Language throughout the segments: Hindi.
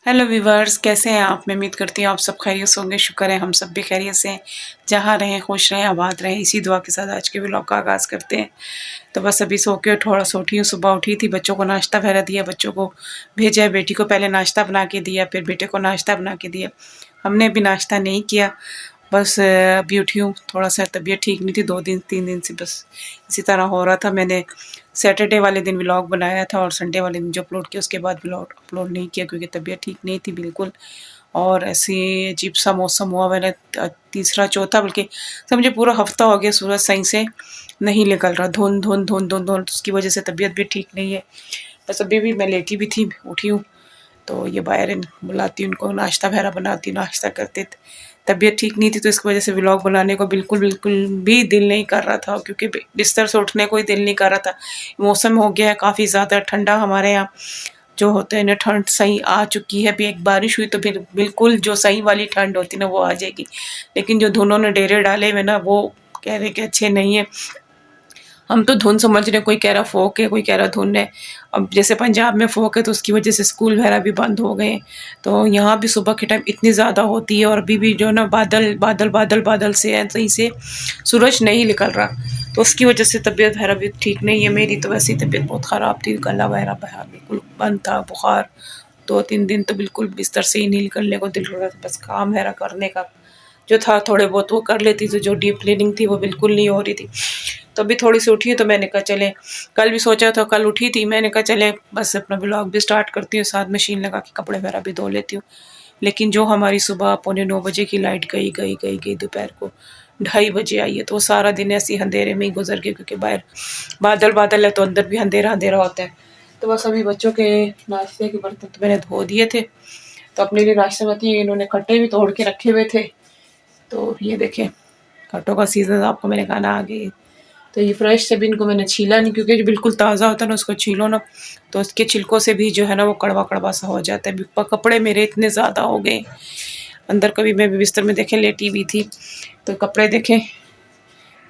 हेलो वीवर्स, कैसे हैं आप। मैं उम्मीद करती हूँ आप सब खैरियत से होंगे। शुक्र है हम सब भी खैरियत से हैं। जहाँ रहें खुश रहें आबाद रहें, इसी दुआ के साथ आज के व्लॉग का आगाज़ करते हैं। तो बस अभी सो के थोड़ा सा उठी हूँ, सुबह उठी थी, बच्चों को नाश्ता वगैरह दिया, बच्चों को भेजा है, बेटी को पहले नाश्ता बना के दिया, फिर बेटे को नाश्ता बना के दिया। हमने अभी नाश्ता नहीं किया, बस अभी उठी हूँ। थोड़ा सा तबीयत ठीक नहीं थी, 2 दिन 3 दिन से बस इसी तरह हो रहा था। मैंने सैटरडे वाले दिन व्लॉग बनाया था और संडे वाले दिन जो अपलोड किया उसके बाद व्लॉग अपलोड नहीं किया क्योंकि तबीयत ठीक नहीं थी बिल्कुल। और ऐसे अजीब सा मौसम हुआ, मैंने तीसरा चौथा बल्कि समझे पूरा हफ्ता हो गया सूरज सही से नहीं निकल रहा, धुंध धुंध धुंध धुंध धुंध, उसकी वजह से तबीयत भी ठीक नहीं है। बस अभी भी मैं लेटी भी थी, उठी हूँ तो ये बाहर बुलाती हूँ उनको, नाश्ता वगैरह बनाती हूँ, नाश्ता करते। तबीयत ठीक नहीं थी तो इसकी वजह से व्लॉग बनाने को बिल्कुल बिल्कुल भी दिल नहीं कर रहा था क्योंकि बिस्तर से उठने को ही दिल नहीं कर रहा था। मौसम हो गया है काफ़ी ज़्यादा ठंडा, हमारे यहाँ जो होता है ना ठंड सही आ चुकी है। अभी एक बारिश हुई तो फिर बिल्कुल जो सही वाली ठंड होती ना वो आ जाएगी, लेकिन जो धुनों ने डेरे डाले हुए ना वो कह रहे कि अच्छे नहीं है। हम तो धुन समझ रहे, कोई कह रहा फोक है, कोई कह रहा धुन है। अब जैसे पंजाब में फोक है तो उसकी वजह से स्कूल वगैरह भी बंद हो गए, तो यहाँ भी सुबह के टाइम इतनी ज़्यादा होती है और अभी भी जो ना बादल बादल बादल बादल से है, सही से सूरज नहीं निकल रहा, तो उसकी वजह से तबीयत वगैरह भी ठीक नहीं है। मेरी तो वैसी तबीयत बहुत ख़राब थी, गला वगैरह बहा बिल्कुल बंद था, बुखार 2 3 दिन तो बिल्कुल बिस्तर से ही नहीं निकलने को दिल कर रहा था। बस काम वगैरह करने का जो था थोड़े बहुत वो कर लेती थी, जो डीप क्लीनिंग थी वो बिल्कुल नहीं हो रही थी। तो अभी थोड़ी सी उठी तो मैंने कहा चले, कल भी सोचा था, कल उठी थी मैंने कहा चले बस अपना ब्लॉग भी स्टार्ट करती हूँ, साथ मशीन लगा के कपड़े वगैरह भी धो लेती हूँ। लेकिन जो हमारी सुबह 8:45 की लाइट गई दोपहर को 2:30 बजे आई है, तो वो सारा दिन ऐसे ही अंधेरे में ही गुजर गया क्योंकि बाहर बादल बादल है तो अंदर भी अंधेरा अंधेरा होता है। तो बस अभी बच्चों के नाश्ते के बर्तन तो मैंने धो दिए थे, तो अपने लिए नाश्ते में इन्होंने खट्टे भी तोड़ के रखे हुए थे। तो ये देखें खट्टों का सीज़न आपको मैंने कहा ना आ गई। तो ये फ्रेश से भी इनको मैंने छीला नहीं क्योंकि जो बिल्कुल ताज़ा होता है ना उसको छीलो ना तो उसके छिलकों से भी जो है ना वो कड़वा कड़वा सा हो जाता है। कपड़े मेरे इतने ज़्यादा हो गए अंदर, कभी मैं भी बिस्तर में देखें लेटी हुई थी तो कपड़े देखें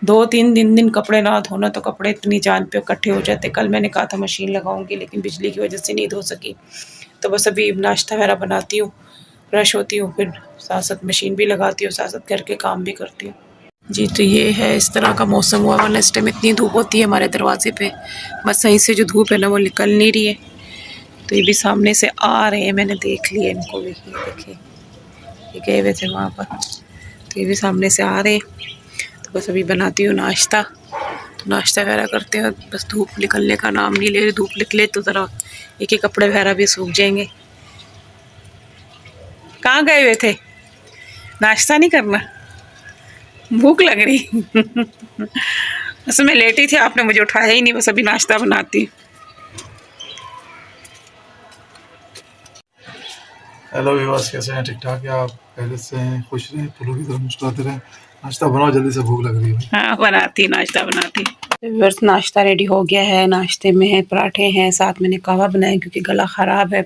2 3 दिन कपड़े ना धोना तो कपड़े इतनी जान पे इकट्ठे हो जाते। कल मैंने कहा था मशीन लगाऊंगी लेकिन बिजली की वजह से नहीं धो सकी। तो बस अभी नाश्ता वगैरह बनाती हूँ, फ्रेश होती हूँ, फिर साथ साथ मशीन भी लगाती हूँ, साथ साथ घर के काम भी करती हूँ। जी, तो ये है इस तरह का मौसम हुआ, वरना इस टाइम इतनी धूप होती है हमारे दरवाजे पे, बस सही से जो धूप है ना वो निकल नहीं रही है। तो ये भी सामने से आ रहे हैं, मैंने देख लिया इनको भी, ये देखिए ये गए हुए थे वहाँ पर, तो ये भी सामने से आ रहे हैं। तो बस अभी बनाती हूँ नाश्ता, तो नाश्ता वगैरह करते हैं। बस धूप निकलने का नाम नहीं ले रही, धूप निकले तो ज़रा एक एक कपड़े वगैरह भी सूख जाएंगे। कहाँ गए हुए थे, नाश्ता नहीं करना, भूख लग रही बस मैं लेटी थी, आपने मुझे उठाया ही नहीं, बस अभी नाश्ता बनाती। हेलो विवास, कैसे हैं? ठीक ठाक है आप? पहले से हैं, खुश रहें, फूलों की तरह मुस्कुराते रहें। नाश्ता बनाओ जल्दी से, भूख लग रही है। हाँ बनाती, नाश्ता बनाती। बस नाश्ता रेडी हो गया है, नाश्ते में है पराठे हैं, साथ मैंने कहवा बनाया क्योंकि गला ख़राब है,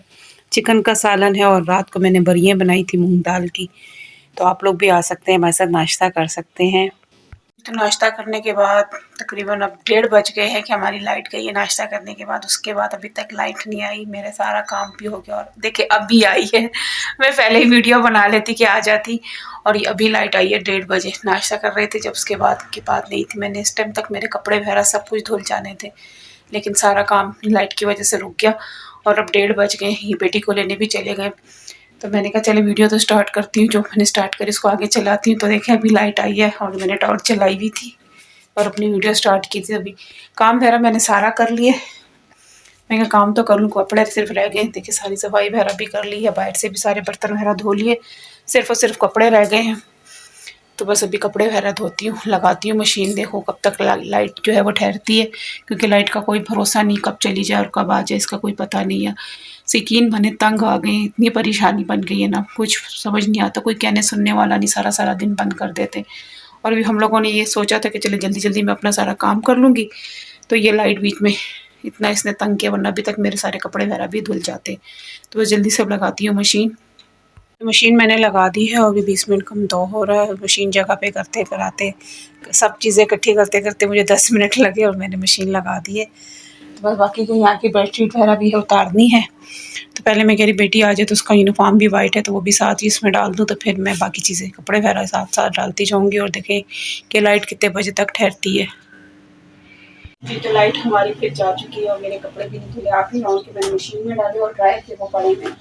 चिकन का सालन है और रात को मैंने बरियाँ बनाई थी मूंग दाल की। तो आप लोग भी आ सकते हैं, हमारे साथ नाश्ता कर सकते हैं। तो नाश्ता करने के बाद तकरीबन अब 1:30 बज गए हैं कि हमारी लाइट गई है नाश्ता करने के बाद। उसके बाद अभी तक लाइट नहीं आई, मेरा सारा काम भी हो गया और देखिए अब भी आई है मैं पहले ही वीडियो बना लेती कि आ जाती, और ये अभी लाइट आई है 1:30 बजे। नाश्ता कर रहे थे जब, उसके बाद की बात नहीं थी। मैंने इस टाइम तक मेरे कपड़े वगैरह सब कुछ धुल जाने थे, लेकिन सारा काम लाइट की वजह से रुक गया और अब 1:30 बज गए। ये बेटी को लेने भी चले गए, तो मैंने कहा चले वीडियो तो स्टार्ट करती हूँ, जो मैंने स्टार्ट करी इसको आगे चलाती हूँ। तो देखें अभी लाइट आई है और मैंने टॉर्च चलाई हुई थी और अपनी वीडियो स्टार्ट की थी। अभी काम वगैरह मैंने सारा कर लिए, मैं कहा काम तो कर लूँ, कपड़े सिर्फ रह गए। देखिए सारी सफाई वगैरह भी कर ली है, बाहर से भी सारे बर्तन वगैरह धो लिए, सिर्फ और सिर्फ कपड़े रह गए हैं। तो बस अभी कपड़े वगैरह धोती हूँ, लगाती हूँ मशीन, देखो कब तक लाइट जो है वो ठहरती है, क्योंकि लाइट का कोई भरोसा नहीं, कब चली जाए और कब आ जाए इसका कोई पता नहीं है। यकीन बने तंग आ गए, इतनी परेशानी बन गई है ना, कुछ समझ नहीं आता, कोई कहने सुनने वाला नहीं, सारा सारा दिन बंद कर देते। और अभी हम लोगों ने ये सोचा था कि चले जल्दी जल्दी मैं अपना सारा काम कर लूँगी, तो ये लाइट बीच में इतना इसने तंग किया, वरना अभी तक मेरे सारे कपड़े वगैरह भी धुल जाते। तो बस जल्दी से अब लगाती हूँ मशीन। मशीन मैंने लगा दी है और अभी 20 मिनट कम दो हो रहा है। मशीन जगह पे करते कराते सब चीज़ें इकट्ठी करते करते मुझे 10 मिनट लगे और मैंने मशीन लगा दी है। तो बस बाकी जो यहाँ की बेडशीट वगैरह भी है उतारनी है। तो पहले मैं कह रही बेटी आ जाए तो उसका यूनिफॉर्म भी वाइट है तो वो भी साथ ही इसमें डाल दूँ, तो फिर मैं बाकी चीज़ें कपड़े वगैरह साथ साथ डालती जाऊँगी। और देखें कि लाइट कितने बजे तक ठहरती है। जी तो लाइट हमारी फिर जा चुकी है और मेरे कपड़े भी नहीं धुले। आखिरी राउंड के मैंने मशीन में डाले और ड्रायर थे वो पड़े में,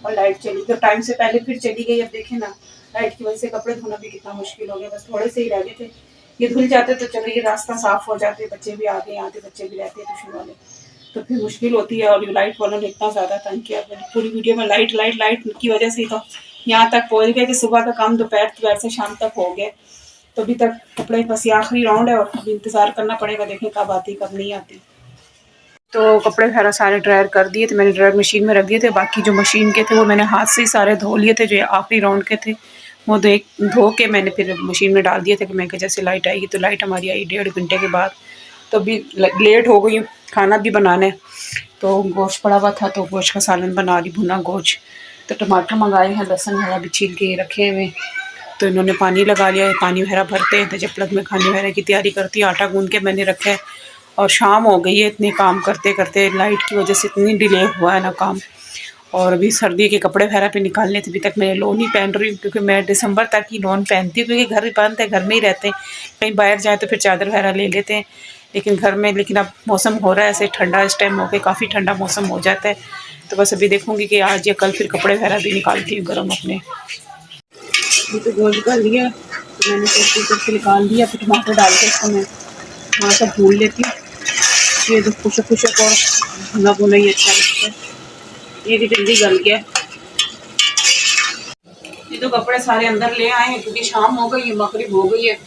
और लाइट चली तो टाइम से पहले फिर चली गई। अब देखें ना लाइट की वजह से कपड़े धोना भी कितना मुश्किल हो गया। बस थोड़े से ही रह गए थे, ये धुल जाते तो चलो ये रास्ता साफ हो जाते, बच्चे भी आगे आते, बच्चे भी रहते हैं ट्यूशन वाले, तो फिर मुश्किल होती है। और लाइट वालों ने इतना ज़्यादा तंग किया पूरी वीडियो में, लाइट लाइट लाइट की वजह से ही तो यहाँ तक पहुँच गए कि सुबह का काम दोपहर से शाम तक हो गया। तो अभी तक कपड़े बस ये आखिरी राउंड है और अभी इंतज़ार करना पड़ेगा, देखें कब आती कब नहीं आती। तो कपड़े वगैरह सारे ड्रायर कर दिए थे मैंने, ड्रायर मशीन में रख दिए थे। बाकी जो मशीन के थे वो मैंने हाथ से ही सारे धो लिए थे, जो आखिरी राउंड के थे वो धो के मैंने फिर मशीन में डाल दिए थे कि मैं जैसे लाइट आएगी। तो लाइट हमारी आई 1.5 घंटे के बाद। तो अभी लेट हो गई, खाना भी बनाना है। तो गोश्त पड़ा हुआ था तो गोश्त का सालन बना रही, भुना गोश्त। तो टमाटर मंगाए हैं, लहसुन वगैरह भी छील के रखे हुए। तो इन्होंने पानी लगा लिया है, पानी वगैरह भरते हैं तो जब तक मैं खाने वगैरह की तैयारी करती हूँ आटा गूंद के मैंने रखा है। और शाम हो गई है, इतने काम करते करते लाइट की वजह से इतनी डिले हुआ है ना काम। और अभी सर्दी के कपड़े वगैरह पे निकालने थे, अभी तक मैं लोन ही पहन रही हूँ क्योंकि मैं दिसंबर तक ही लोन पहनती हूँ क्योंकि घर बंद है, घर में ही रहते हैं। कहीं बाहर जाए तो फिर चादर वगैरह ले लेते हैं, लेकिन घर में। लेकिन अब मौसम हो रहा है ऐसे ठंडा, इस टाइम हो गया काफ़ी ठंडा मौसम हो जाता है। तो बस अभी देखूँगी कि आज या कल फिर कपड़े वगैरह भी निकालती हूँ गर्म अपने। ये तो गोश्त कर लिया तो मैंने कुकर से निकाल दिया, फिर टमाटर डाल के इसको मैं थोड़ा सा भून लेती हूँ। ये तो खुशक खुशक और भुना भुना ही अच्छा लगता है, ये भी जल्दी गल गया। ये तो कपड़े सारे अंदर ले आए हैं क्योंकि शाम हो गई है, मगरिब हो गई है।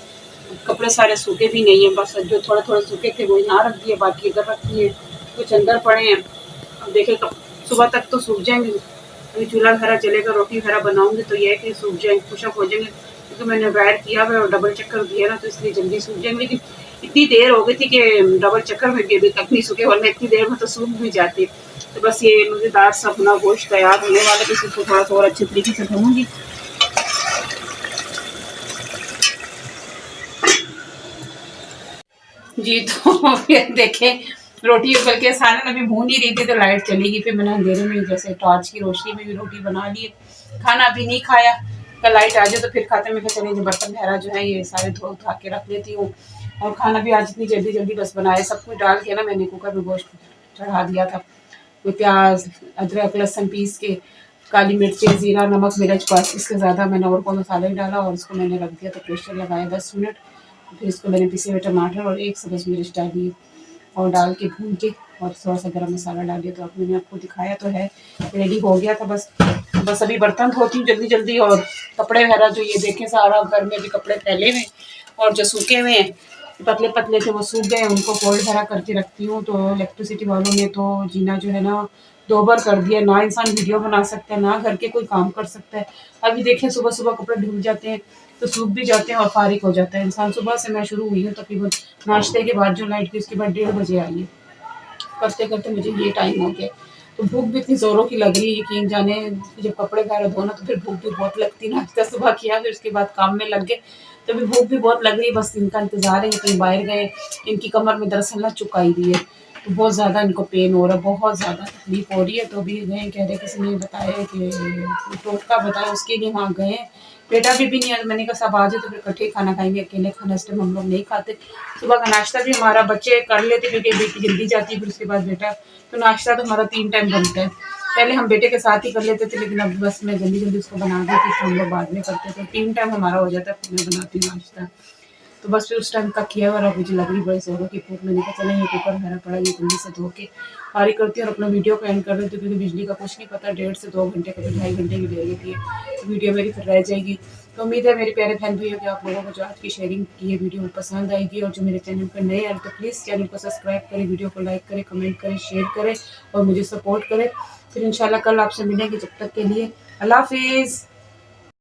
कपड़े सारे सूखे भी नहीं है, बस जो थोड़े थोड़े सूखे थे वो यहाँ रख दिए, बाकी इधर रख दिए, कुछ अंदर पड़े हैं। अब देखें सुबह तक तो सूख जाएंगे। अभी चूल्हा वगैरह चलेगा, रोटी वगैरह बनाऊंगी तो ये है कि सूख जाएंगे, खुशक हो जाएंगे क्योंकि मैंने ड्रायर किया हुआ है और डबल चक्कर दिया ना, तो इसलिए जल्दी सूख जाएंगे। लेकिन इतनी देर हो गई थी कि डबल चक्कर में भी अभी तक नहीं सूखे, वरना इतनी देर में तो सूख भी जाती। तो बस ये मज़ेदार सा भुना गोश्त तैयार होने वाला है, इसको थोड़ा सा और अच्छे तरीके से धोऊंगी। जी तो फिर देखें रोटी उबल के सालन अभी भून ही रही थी तो लाइट चलेगी, फिर मैंने अंधेरे में जैसे टॉर्च की रोशनी में भी रोटी बना ली। खाना अभी नहीं खाया, कल लाइट आ जाए तो फिर खाते। में चले जो बर्तन वगैरह जो है ये सारे धो धा के रख लेती हूँ। और खाना भी आज इतनी जल्दी जल्दी बस बनाए, सब कुछ डाल के ना मैंने कुकर में गोश्त चढ़ा दिया था। कोई प्याज अदरक लहसुन पीस के, काली मिर्ची ज़ीरा नमक मिर्च, बस इससे ज़्यादा मैंने और कोई मसाला ही डाला। और उसको मैंने रख दिया तो प्रेशर लगाया 10 मिनट। फिर इसको मैंने पिसे हुए टमाटर और एक सब्ज़ मिर्च डाली और डाल के भून के और थोड़ा सा गरम मसाला डाल दिया। तो अब मैंने आपको दिखाया तो है, रेडी हो गया था। बस अभी बर्तन धोती हूँ जल्दी जल्दी, और कपड़े वगैरह जो ये देखें सारा घर में भी कपड़े फैले हुए और जो सूखे हुए हैं पतले पतले थे वो सूख गए, उनको फोल्ड वगैरह करके रखती हूँ। तो इलेक्ट्रिसिटी वालों ने तो जीना जो है ना दोबर कर दिया, ना इंसान वीडियो बना सकता है ना घर के कोई काम कर सकता है। अभी देखें सुबह सुबह कपड़े धुल जाते हैं तो सूख भी जाते हैं और फारिग हो जाता है इंसान। सुबह से मैं शुरू हुई हूँ तकरीबन नाश्ते के बाद जो लाइट की उसके बाद 1:30 बजे आई है, करते करते मुझे ये टाइम हो गया। तो भूख भी इतनी ज़ोरों की लग रही है, यकीन जाने जब कपड़े वगैरह धोना तो फिर भूख भी बहुत लगती है। नाश्ता सुबह किया फिर उसके बाद काम में लग गए तो अभी भूख भी बहुत लग रही है। बस इनका इंतज़ार है, कहीं बाहर गए, इनकी कमर में दरअसल ना चुकाई दी है तो बहुत ज़्यादा इनको पेन हो रहा है, बहुत ज़्यादा तकलीफ हो रही है। तो अभी गए कह रहे किसी ने बताया कि टोटका बताया उसके लिए वहाँ गए। बेटा भी नहीं है, मैंने कहा सब आ जाए तो फिर इकट्ठे खाना खाएंगे, अकेले खाना इस टाइम हम लोग नहीं खाते। सुबह का नाश्ता भी हमारा बच्चे कर लेते क्योंकि बेटी जल्दी जाती है फिर उसके बाद बेटा, तो नाश्ता तो हमारा 3 टाइम बनता है। पहले हम बेटे के साथ ही कर लेते थे लेकिन अब बस मैं जल्दी जल्दी उसको बना देती तो हम लोग बाद में करते थे। 3 टाइम हमारा हो जाता है, फिर मैं बनाती हूँ नाश्ता। तो बस फिर उस टाइम का किया हुआ और मुझे लग रही बड़ी ज़ोरों की भूख। मैंने कहा चले ये कुकर वगैरह पड़ा ये जल्दी से धो के फारिग करती हूँ और अपना वीडियो को एंड कर देती हूँ क्योंकि बिजली का कुछ नहीं पता, 1.5 से 2 घंटे कभी 2.5 घंटे की देर होती है तो वीडियो मेरी फिर रह जाएगी। तो उम्मीद है मेरे प्यारे बहन भाइयों कि आप लोगों को जो आज की शेयरिंग की है वीडियो पसंद आएगी। और जो मेरे चैनल पर नए आए तो प्लीज़ चैनल को सब्सक्राइब करें, वीडियो को लाइक करें, कमेंट करें, शेयर करें और मुझे सपोर्ट करें। फिर इंशाल्लाह कल आपसे मिलेंगे, जब तक के लिए अल्लाह हाफिज़।